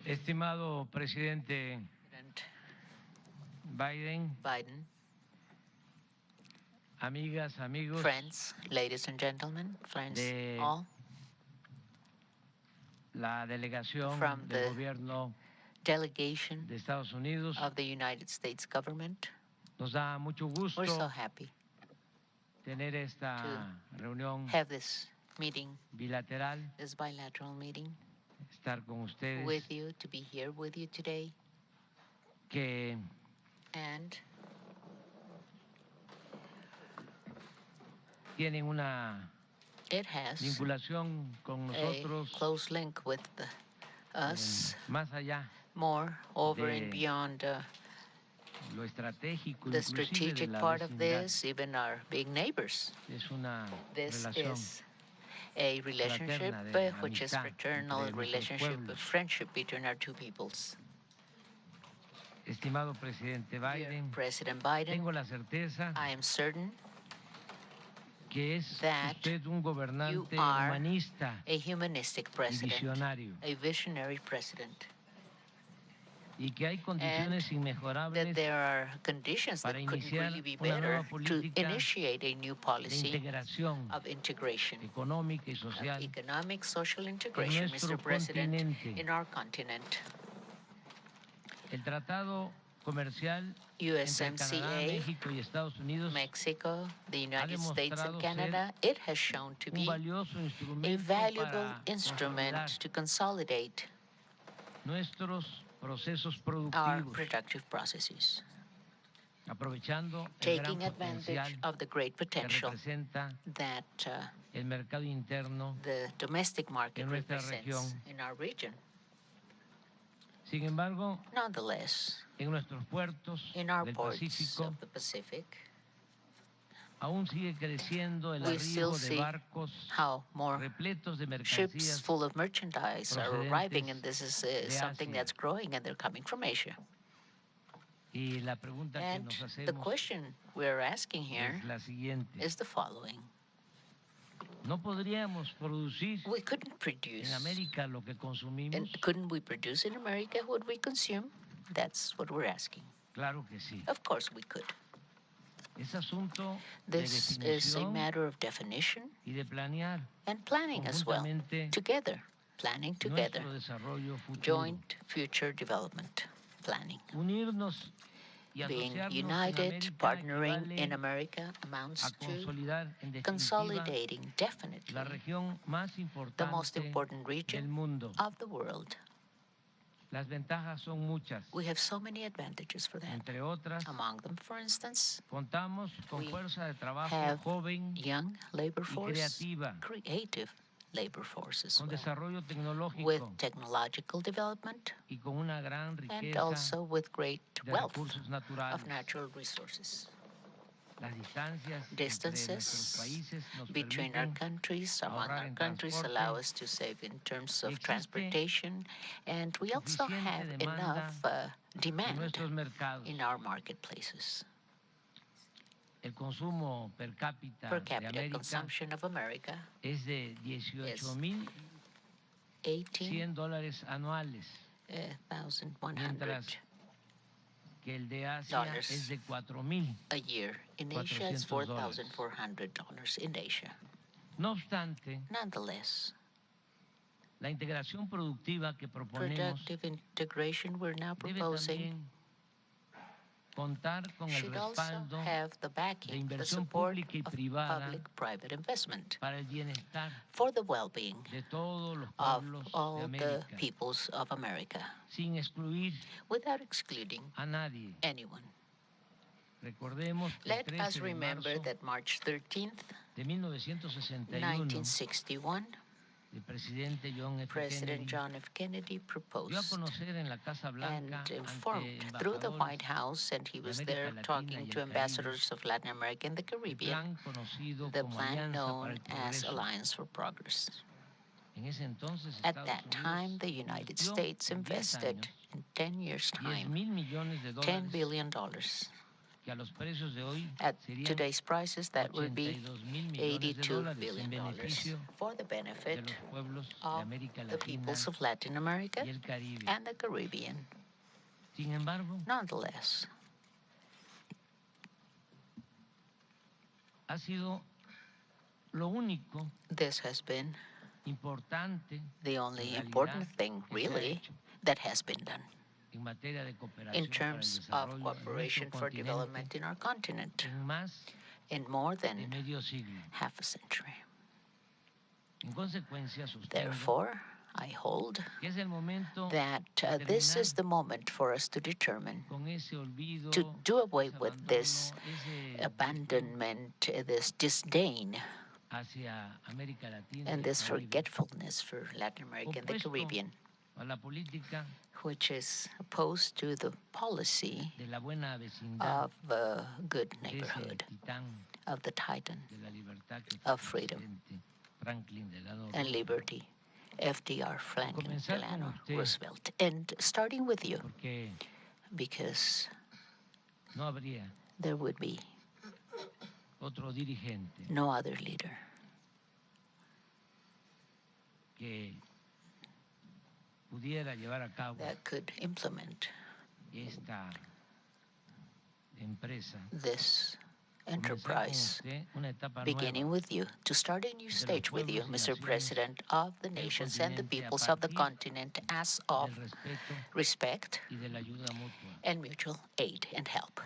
Estimado presidente Biden, amigas, amigos, friends, ladies and gentlemen, friends de all, la delegación from del the gobierno delegation de Estados Unidos, of the United States government. nos da mucho We're so gusto happy tener esta reunión have this meeting, bilateral, this bilateral meeting estar con ustedes, with you, to be here with you today. que And tienen una it has vinculación con a nosotros close link with us, más allá more over and de beyond lo estratégico, the inclusive de strategic la part of vecindad. this, even our big neighbors. Es una This relación is a relationship fraterna de which is amistad fraternal entre nuestros relationship of pueblos. friendship between our two peoples. Estimado presidente Biden, President Biden, tengo la certeza I am certain que es that usted un you gobernante are humanista a humanistic y president, visionario, a visionary president, y que hay condiciones that inmejorables there are conditions para that couldn't iniciar really be una nueva better to política initiate a new de policy integración of integration, económica y of social economic, social en integration, nuestro Mr. President, continente. in our continent. El tratado comercial entre Canadá, USMCA, México y Estados Unidos Mexico, the ha United States, and demostrado Canada, ser it has shown to un be valioso a instrumento valuable para instrument consolidar to consolidate nuestros procesos our productivos, productive processes, aprovechando el gran taking advantage potencial of the great que potential representa that el mercado interno the domestic market en nuestra represents región. in our region. Sin embargo, Nonetheless, en nuestros puertos in our del ports Pacífico of the Pacific, aún sigue creciendo el we still arribo de see barcos how more repletos de ships mercancías full of merchandise are arriving, and procedentes this is something Asia. that's growing, and they're coming from Asia. Y la pregunta que And nos the hacemos question we're asking here es la siguiente. is the following. ¿No podríamos producir We couldn't en produce, América lo que consumimos? and couldn't we produce in America what we consume? That's what we're asking. Claro que sí. Of course we could. Es asunto de This is a definición matter of definition y de planear and planning as well, conjuntamente together, planning together, nuestro desarrollo futuro. joint future development planning. Unirnos y Being asociarnos en united, América partnering in equivale America amounts a to consolidar en definitiva consolidating definitely la región más the most importante important del region mundo. of the world. Las ventajas son muchas. We have so many advantages for that. Entre otras, Among them, for instance, contamos con we fuerza de trabajo have joven young labor y force, creativa, creative labor force as con well, desarrollo tecnológico with technological development y con una gran and riqueza also with great de wealth recursos naturales. of natural resources. Las distancias entre nuestros Distances países nos between our permiten countries, among ahorrar our en countries, transporte. allow us to save in terms Y of existe transportation, and we also suficiente have demanda enough en demand nuestros mercados. in our marketplaces. El consumo per cápita Per de capita América consumption of America es de is $18,100 anuales, $18,100 que el de Asia es de $4,000. a year. In Asia, it's $4,400 in Asia. No obstante, Nonetheless, la integración productiva que proponemos productive integration we're now debe proposing también contar con el should also respaldo have the de backing, the inversión support pública y of privada public-private investment para el bienestar for the well-being de todos los of pueblos de all the América, peoples of America, sin excluir without excluding a nadie. anyone. Recordemos que el Let 13 us de remember marzo that March 13th, de 1961, 1961, el presidente John F. President Kennedy John F. Kennedy dio a proposed conocer en la Casa Blanca and ante informed through the White embajadores House, and he de was América there Latina talking y to el Caribe ambassadors of Latin America and the el Caribbean, plan conocido the como plan Alianza para known el as Progreso. Alliance for Progress. En ese entonces, At Estados that time, Unidos the United invirtió States en 10 invested años in 10 years' time $10,000 millones $10 billion At today's prices, that would be $82 billion for the benefit of the peoples of Latin America and the Caribbean. Nonetheless, this has been the only important thing, really, that has been done in terms of cooperation for development in our continent in more than half a century. Therefore, I hold that this is the moment for us to determine, to do away with this abandonment, this disdain, and this forgetfulness for Latin America and the Caribbean, which is opposed to the policy of good neighborhood, of the titan of freedom and liberty, FDR, Franklin Delano Roosevelt. And starting with you, because there would be no other leader that could implement this enterprise, beginning with you, to start a new stage with you, Mr. President of the nations and the peoples of the continent, as of respect and mutual aid and help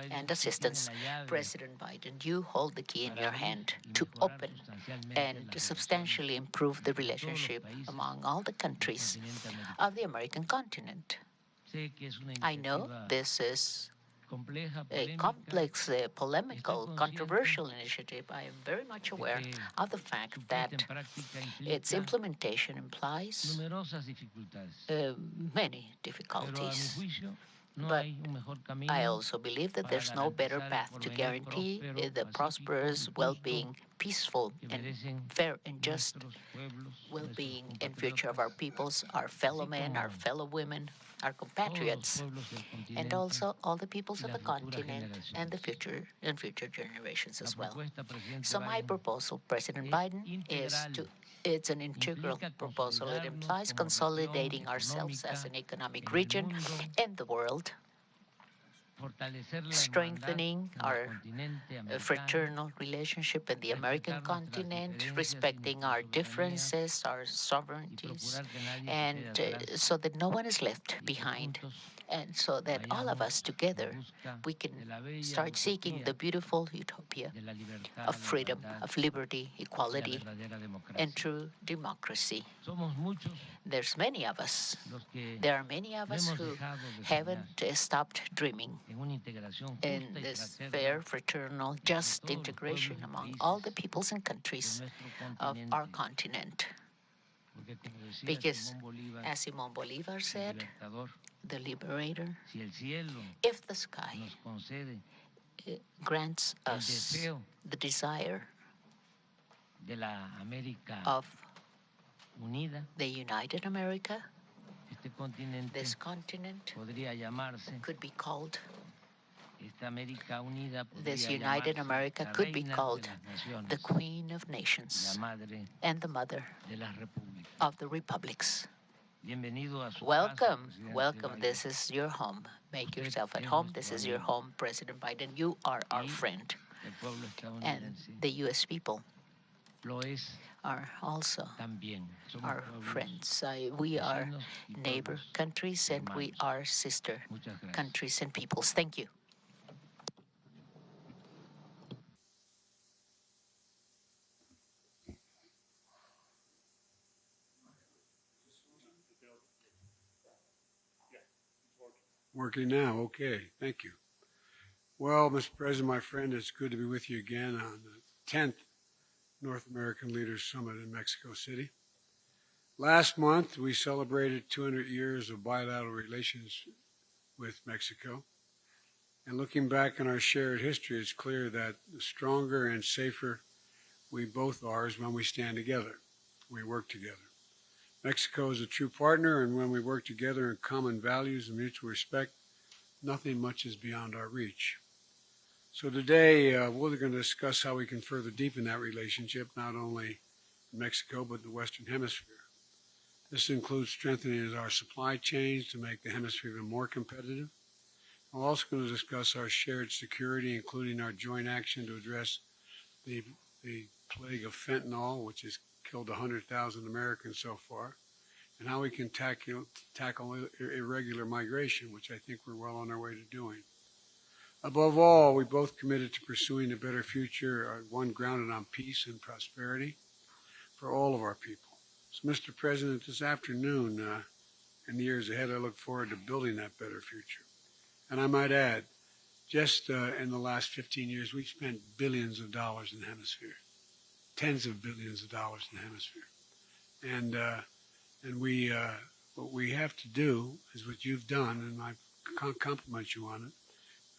and assistance. President Biden, you hold the key in your hand to open and to substantially improve the relationship among all the countries of the American continent. I know this is a complex, polemical, controversial initiative. I am very much aware of the fact that its implementation implies many difficulties. But I also believe that there's no better path to guarantee the prosperous, well-being, peaceful, and fair and just well-being and future of our peoples, our fellow men, our fellow women, our compatriots, and also all the peoples of the continent and the future generations as well. So my proposal, President Biden, it's an integral proposal. It implies consolidating ourselves as an economic region in the world, strengthening our fraternal relationship in the American continent, respecting our differences, our sovereignties, and so that no one is left behind, and so that all of us together, we can start seeking the beautiful utopia of freedom, of liberty, equality, and true democracy. There's many of us. There are many of us who haven't stopped dreaming in this fair, fraternal, just integration among all the peoples and countries of our continent. Because, as Simon Bolivar said, the liberator, if the sky grants us the desire of the United America, this continent could be called, this United America could be called the Queen of Nations and the Mother of the Republics. Welcome, welcome. This is your home. Make yourself at home. This is your home, President Biden. You are our friend. And the U.S. people are also our friends. We are neighbor countries and we are sister countries and peoples. Thank you. Working now. Okay. Thank you. Well, Mr. President, my friend, it's good to be with you again on the 10th North American Leaders Summit in Mexico City. Last month, we celebrated 200 years of bilateral relations with Mexico. And looking back on our shared history, it's clear that the stronger and safer we both are is when we stand together, we work together. Mexico is a true partner, and when we work together in common values and mutual respect, nothing much is beyond our reach. So today we're going to discuss how we can further deepen that relationship, not only in Mexico, but the Western Hemisphere. This includes strengthening our supply chains to make the hemisphere even more competitive. We're also going to discuss our shared security, including our joint action to address the plague of fentanyl, which has killed 100,000 Americans so far, and how we can tackle irregular migration, which I think we're well on our way to doing. Above all, we both committed to pursuing a better future, one grounded on peace and prosperity for all of our people. So, Mr. President, this afternoon and the years ahead, I look forward to building that better future. And I might add, just in the last 15 years, we've spent billions of dollars in the hemisphere, tens of billions of dollars in the hemisphere. And what we have to do is what you've done, and I compliment you on it.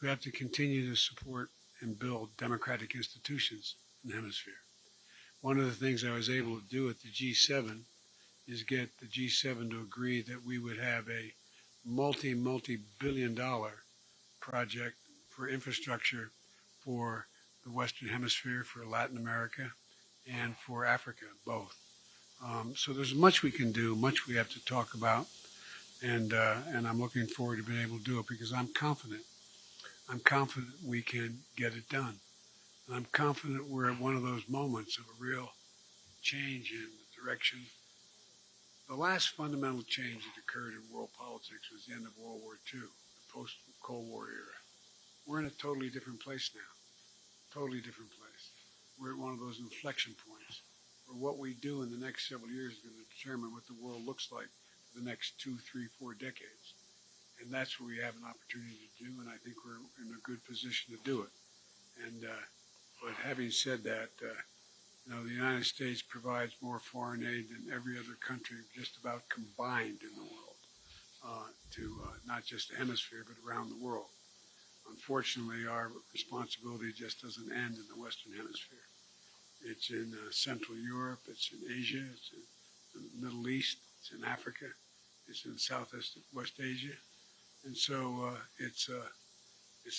We have to continue to support and build democratic institutions in the hemisphere. One of the things I was able to do at the G7 is get the G7 to agree that we would have a multi-billion-dollar project for infrastructure for the Western Hemisphere, for Latin America, and for Africa, both. So there's much we can do, much we have to talk about, and I'm looking forward to being able to do it because I'm confident. I'm confident we can get it done. And I'm confident we're at one of those moments of a real change in the direction. The last fundamental change that occurred in world politics was the end of World War II, the post-Cold War era. We're in a totally different place now, totally different place. We're at one of those inflection points where what we do in the next several years is going to determine what the world looks like for the next 2, 3, 4 decades. And that's where we have an opportunity to do, and I think we're in a good position to do it. And but having said that, the United States provides more foreign aid than every other country just about combined in the world to not just the hemisphere, but around the world. Unfortunately, our responsibility just doesn't end in the Western Hemisphere. It's in Central Europe, it's in Asia, it's in the Middle East, it's in Africa, it's in Southwest Asia. And so it's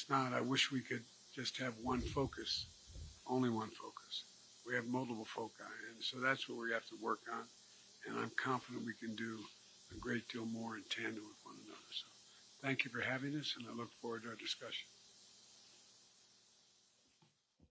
not, I wish we could just have one focus, only one focus. We have multiple foci, and so that's what we have to work on. And I'm confident we can do a great deal more in tandem with one another. So thank you for having us, and I look forward to our discussion.